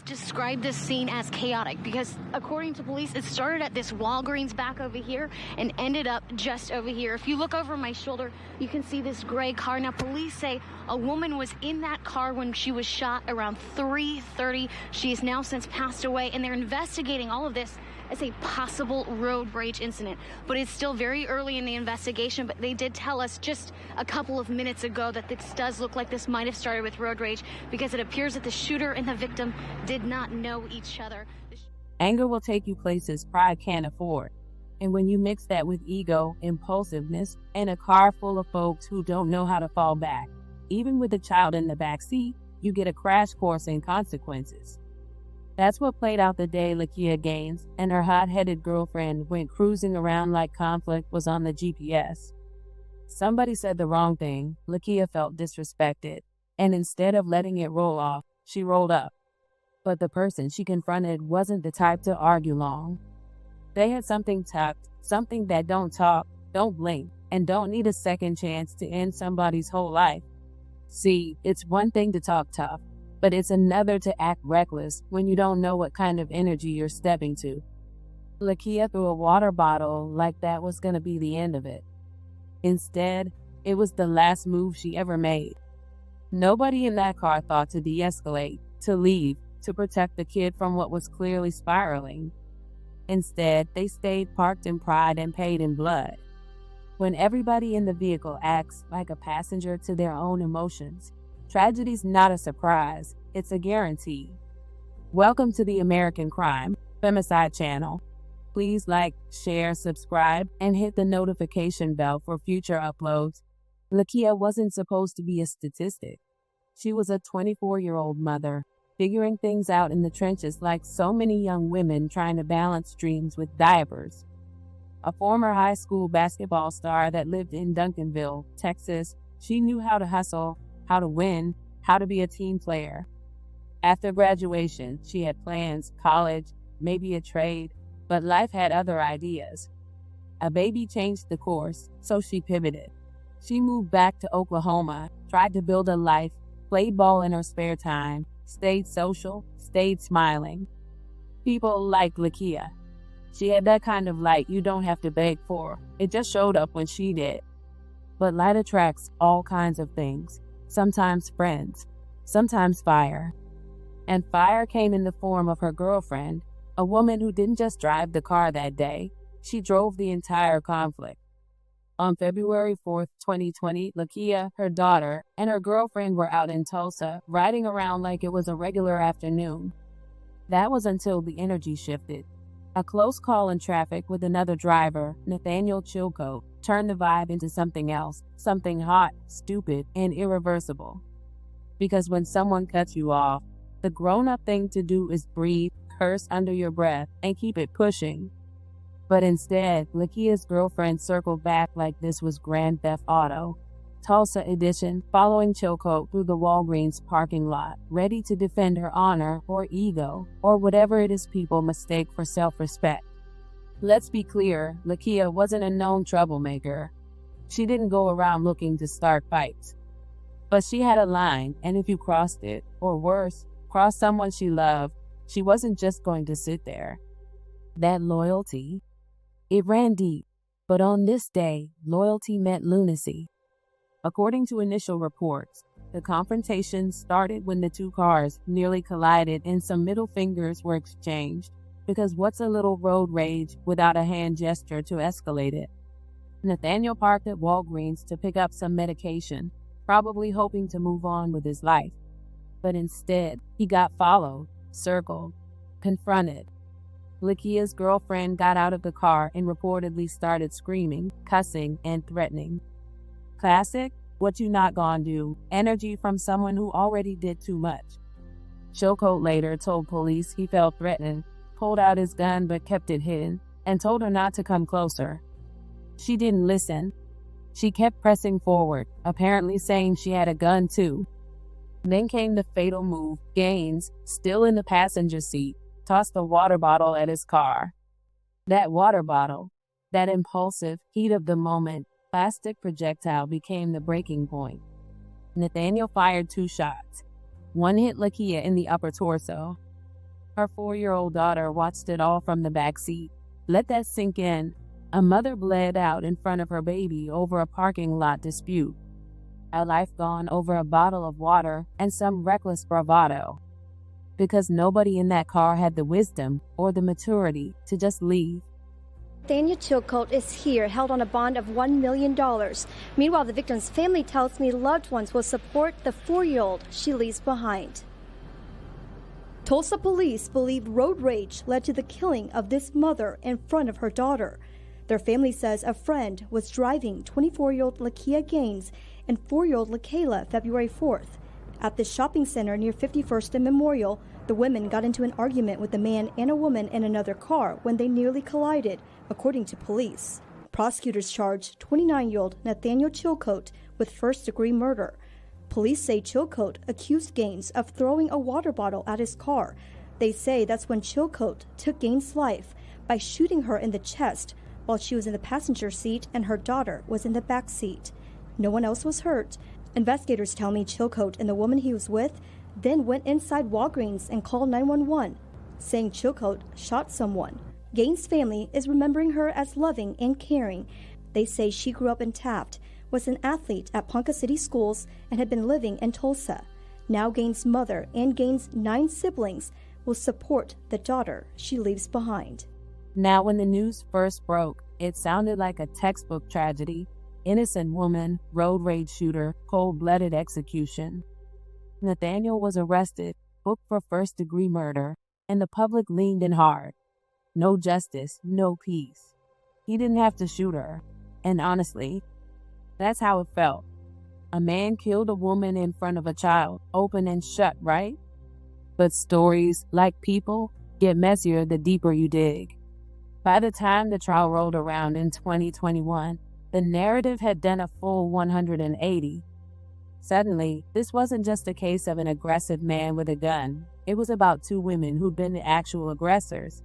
describe this scene as chaotic because, according to police, it started at this Walgreens back over here and ended up just over here. If you look over my shoulder, you can see this gray car. Now, police say a woman was in that car when she was shot around 3:30. She has now since passed away, and they're investigating all of this as a possible road rage incident. But it's still very early in the investigation, but they did tell us just a couple of minutes ago that this does look like this might have started with road rage because it appears that the shooter and the victim did not know each other. Anger will take you places pride can't afford. And when you mix that with ego, impulsiveness, and a car full of folks who don't know how to fall back, even with a child in the back seat, you get a crash course in consequences. That's what played out the day Lakeia Gaines and her hot-headed girlfriend went cruising around like conflict was on the GPS. Somebody said the wrong thing, Lakeia felt disrespected, and instead of letting it roll off, she rolled up. But the person she confronted wasn't the type to argue long. They had something tucked, something that don't talk, don't blink, and don't need a second chance to end somebody's whole life. See, it's one thing to talk tough, but it's another to act reckless when you don't know what kind of energy you're stepping to. Lakeia threw a water bottle like that was going to be the end of it. Instead, it was the last move she ever made. Nobody in that car thought to de-escalate, to leave, to protect the kid from what was clearly spiraling. Instead, they stayed parked in pride and paid in blood. When everybody in the vehicle acts like a passenger to their own emotions, tragedy's not a surprise, it's a guarantee. Welcome to the American Crime Femicide channel. Please like, share, subscribe, and hit the notification bell for future uploads. Lakeia wasn't supposed to be a statistic. She was a 24-year-old mother, figuring things out in the trenches like so many young women trying to balance dreams with diapers. A former high school basketball star that lived in Duncanville, Texas, she knew how to hustle, how to win, how to be a team player. After graduation, she had plans, college, maybe a trade, but life had other ideas. A baby changed the course, so she pivoted. She moved back to Oklahoma, tried to build a life, played ball in her spare time, stayed social, stayed smiling. People like Lakeia. She had that kind of light you don't have to beg for. It just showed up when she did. But light attracts all kinds of things. Sometimes friends, sometimes fire. And fire came in the form of her girlfriend, a woman who didn't just drive the car that day, she drove the entire conflict. On February 4th, 2020, Lakeia, her daughter, and her girlfriend were out in Tulsa, riding around like it was a regular afternoon. That was until the energy shifted. A close call in traffic with another driver, Nathaniel Chilcoat, turned the vibe into something else, something hot, stupid, and irreversible. Because when someone cuts you off, the grown-up thing to do is breathe, curse under your breath, and keep it pushing. But instead, Lakeia's girlfriend circled back like this was Grand Theft Auto, Tulsa edition, following Chilcoat through the Walgreens parking lot, ready to defend her honor or ego, or whatever it is people mistake for self-respect. Let's be clear, Lakeia wasn't a known troublemaker. She didn't go around looking to start fights. But she had a line, and if you crossed it, or worse, crossed someone she loved, she wasn't just going to sit there. That loyalty, it ran deep, but on this day, loyalty meant lunacy. According to initial reports, the confrontation started when the two cars nearly collided and some middle fingers were exchanged, because what's a little road rage without a hand gesture to escalate it? Nathaniel parked at Walgreens to pick up some medication, probably hoping to move on with his life. But instead, he got followed, circled, confronted. Lakeia's girlfriend got out of the car and reportedly started screaming, cussing, and threatening. Classic, what you not gonna do, energy from someone who already did too much. Chilcoat later told police he felt threatened, pulled out his gun but kept it hidden, and told her not to come closer. She didn't listen. She kept pressing forward, apparently saying she had a gun too. Then came the fatal move. Gaines, still in the passenger seat, tossed a water bottle at his car. That water bottle, that impulsive, heat of the moment, plastic projectile became the breaking point. Nathaniel fired 2 shots. One hit Lakeia in the upper torso. Her 4-year-old daughter watched it all from the back seat. Let that sink in. A mother bled out in front of her baby over a parking lot dispute. A life gone over a bottle of water and some reckless bravado. Because nobody in that car had the wisdom or the maturity to just leave. Nathaniel Chilcoat is here, held on a bond of $1 million. Meanwhile, the victim's family tells me loved ones will support the 4-year-old she leaves behind. Tulsa police believe road rage led to the killing of this mother in front of her daughter. Their family says a friend was driving 24-year-old Lakeia Gaines and 4-year-old Lakeia February 4th. At the shopping center near 51st and Memorial, the women got into an argument with a man and a woman in another car when they nearly collided, according to police. Prosecutors charged 29-year-old Nathaniel Chilcoat with first-degree murder. Police say Chilcoat accused Gaines of throwing a water bottle at his car. They say that's when Chilcoat took Gaines' life by shooting her in the chest while she was in the passenger seat and her daughter was in the back seat. No one else was hurt. Investigators tell me Chilcoat and the woman he was with then went inside Walgreens and called 911, saying Chilcoat shot someone. Gaines' family is remembering her as loving and caring. They say she grew up in Taft, was an athlete at Ponca City Schools, and had been living in Tulsa. Now Gaines' mother and Gaines' 9 siblings will support the daughter she leaves behind. Now, when the news first broke, it sounded like a textbook tragedy. Innocent woman, road rage shooter, cold-blooded execution. Nathaniel was arrested, booked for first-degree murder, and the public leaned in hard. No justice, no peace. He didn't have to shoot her. And honestly, that's how it felt. A man killed a woman in front of a child, open and shut, right? But stories, like people, get messier the deeper you dig. By the time the trial rolled around in 2021, the narrative had done a full 180. Suddenly, this wasn't just a case of an aggressive man with a gun. It was about 2 women who'd been the actual aggressors.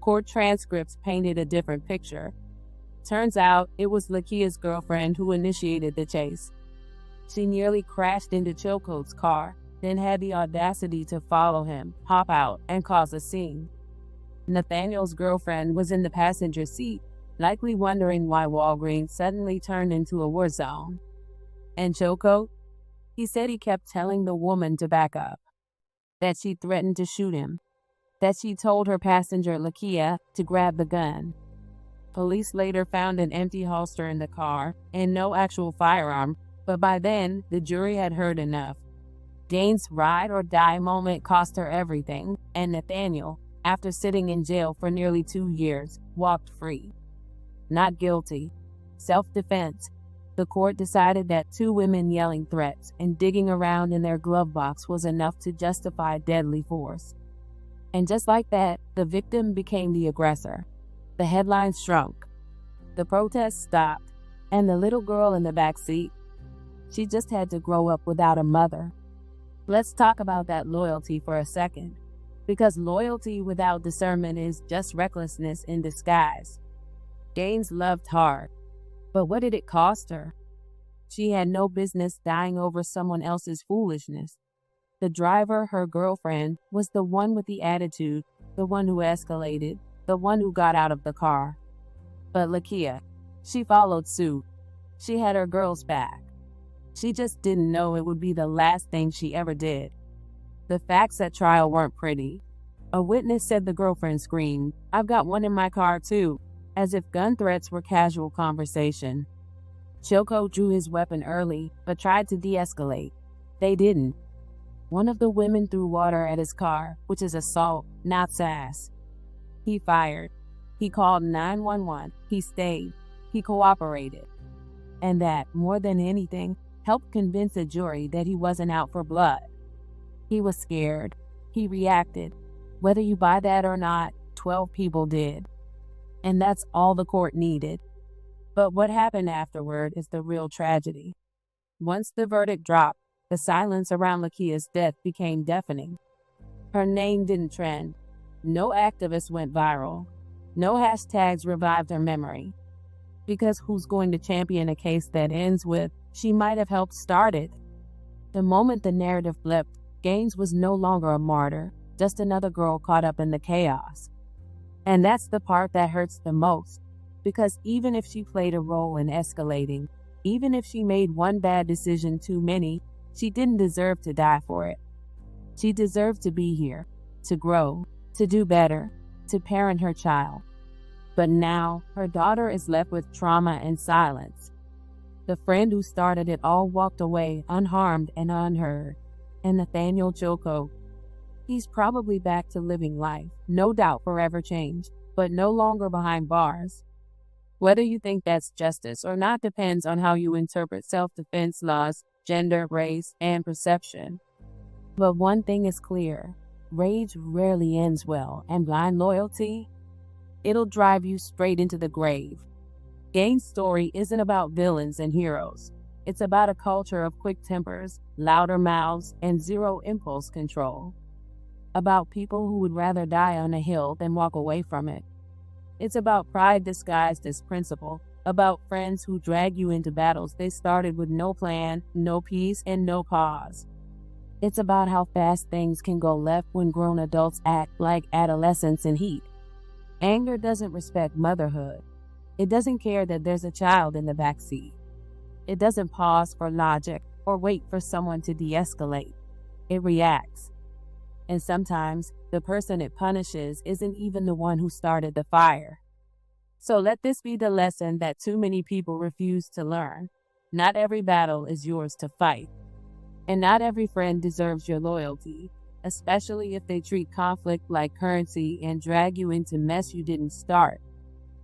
Court transcripts painted a different picture. Turns out, it was Lakeia's girlfriend who initiated the chase. She nearly crashed into Chilcoat's car, then had the audacity to follow him, hop out, and cause a scene. Nathaniel's girlfriend was in the passenger seat, likely wondering why Walgreens suddenly turned into a war zone. And Chilcoat? He said he kept telling the woman to back up, that she threatened to shoot him, that she told her passenger Lakeia to grab the gun. Police later found an empty holster in the car and no actual firearm, but by then, the jury had heard enough. Gaines' ride or die moment cost her everything, and Nathaniel, after sitting in jail for nearly 2 years, walked free. Not guilty. Self-defense. The court decided that 2 women yelling threats and digging around in their glove box was enough to justify deadly force. And just like that, the victim became the aggressor. The headlines shrunk. The protests stopped. And the little girl in the back seat, she just had to grow up without a mother. Let's talk about that loyalty for a second. Because loyalty without discernment is just recklessness in disguise. Gaines loved hard. But what did it cost her? She had no business dying over someone else's foolishness. The driver, her girlfriend, was the one with the attitude, the one who escalated, the one who got out of the car. But Lakeia, she followed suit. She had her girl's back. She just didn't know it would be the last thing she ever did. The facts at trial weren't pretty. A witness said the girlfriend screamed, "I've got one in my car too," as if gun threats were casual conversation. Chilcoat drew his weapon early, but tried to de-escalate. They didn't. One of the women threw water at his car, which is assault, not sass. He fired. He called 911. He stayed. He cooperated. And that, more than anything, helped convince a jury that he wasn't out for blood. He was scared. He reacted. Whether you buy that or not, 12 people did. And that's all the court needed. But what happened afterward is the real tragedy. Once the verdict dropped, the silence around Lakeia's death became deafening. Her name didn't trend. No activist went viral. No hashtags revived her memory. Because who's going to champion a case that ends with, "She might have helped start it"? The moment the narrative flipped, Gaines was no longer a martyr. just another girl caught up in the chaos. And that's the part that hurts the most, because even if she played a role in escalating, even if she made one bad decision too many, she didn't deserve to die for it. She deserved to be here, to grow, to do better, to parent her child. But now, her daughter is left with trauma and silence. The friend who started it all walked away unharmed and unheard. And Nathaniel Chilcoat, he's probably back to living life, no doubt forever changed, but no longer behind bars. Whether you think that's justice or not depends on how you interpret self-defense laws, gender, race, and perception. But one thing is clear, rage rarely ends well, and blind loyalty, it'll drive you straight into the grave. Gaines' story isn't about villains and heroes. It's about a culture of quick tempers, louder mouths, and zero impulse control. About people who would rather die on a hill than walk away from it. It's about pride disguised as principle, about friends who drag you into battles they started with no plan, no peace, and no pause. It's about how fast things can go left when grown adults act like adolescents in heat. Anger doesn't respect motherhood. It doesn't care that there's a child in the backseat. It doesn't pause for logic or wait for someone to de-escalate. It reacts. And sometimes, the person it punishes isn't even the one who started the fire. So let this be the lesson that too many people refuse to learn. Not every battle is yours to fight. And not every friend deserves your loyalty, especially if they treat conflict like currency and drag you into mess you didn't start.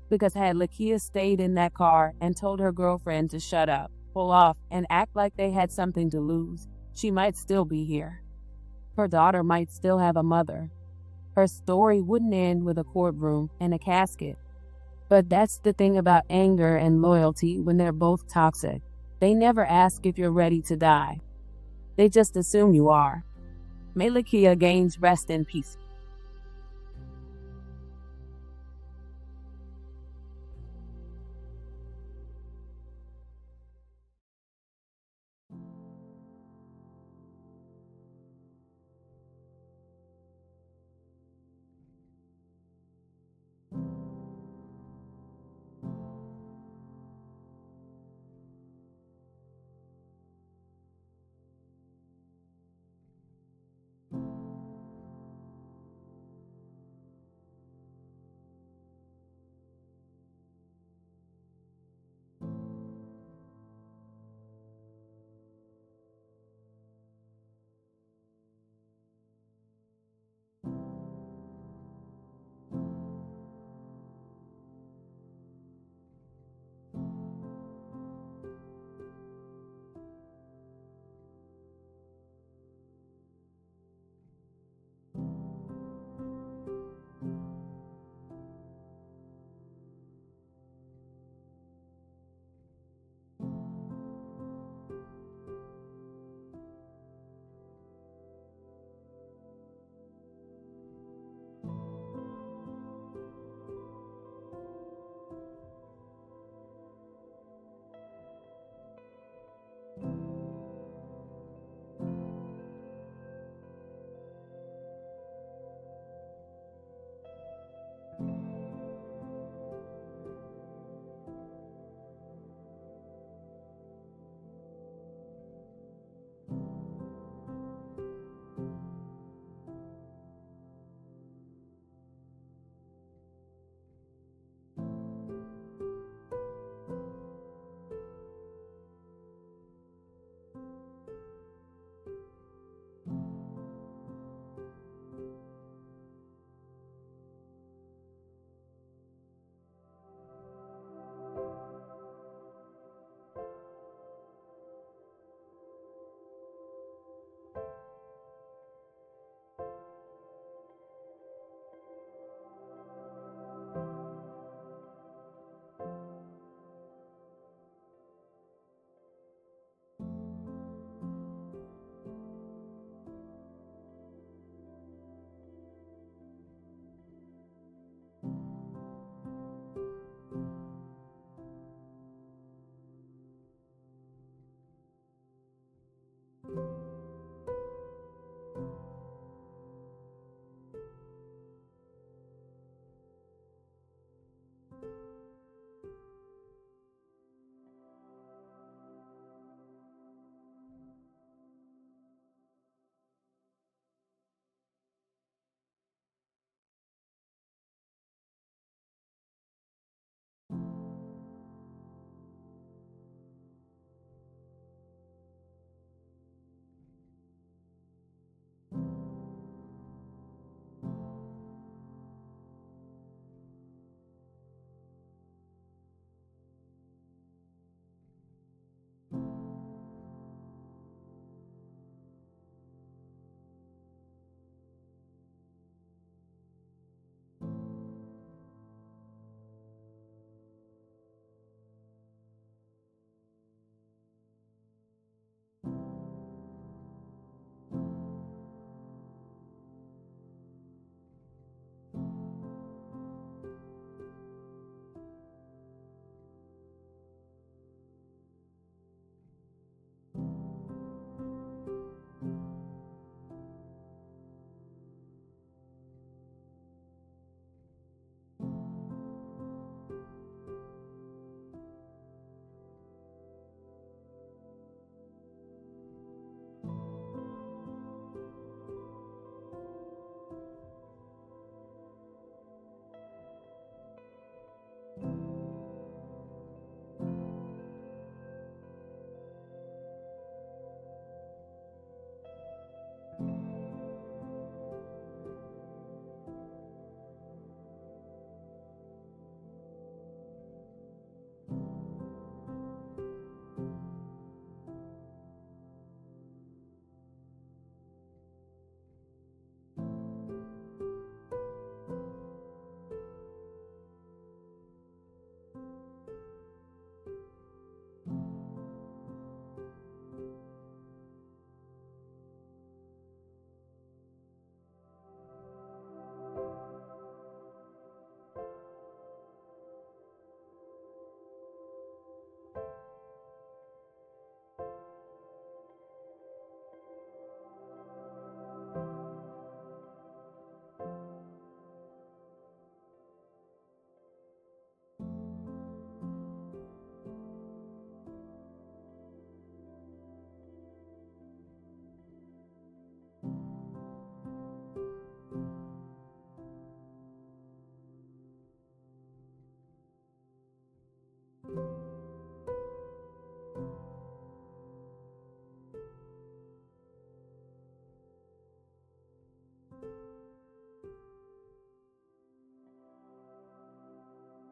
Because had Lakeia stayed in that car and told her girlfriend to shut up, pull off, and act like they had something to lose, she might still be here. Her daughter might still have a mother. Her story wouldn't end with a courtroom and a casket. But that's the thing about anger and loyalty when they're both toxic. They never ask if you're ready to die. They just assume you are. May Lakeia Gaines rest in peace.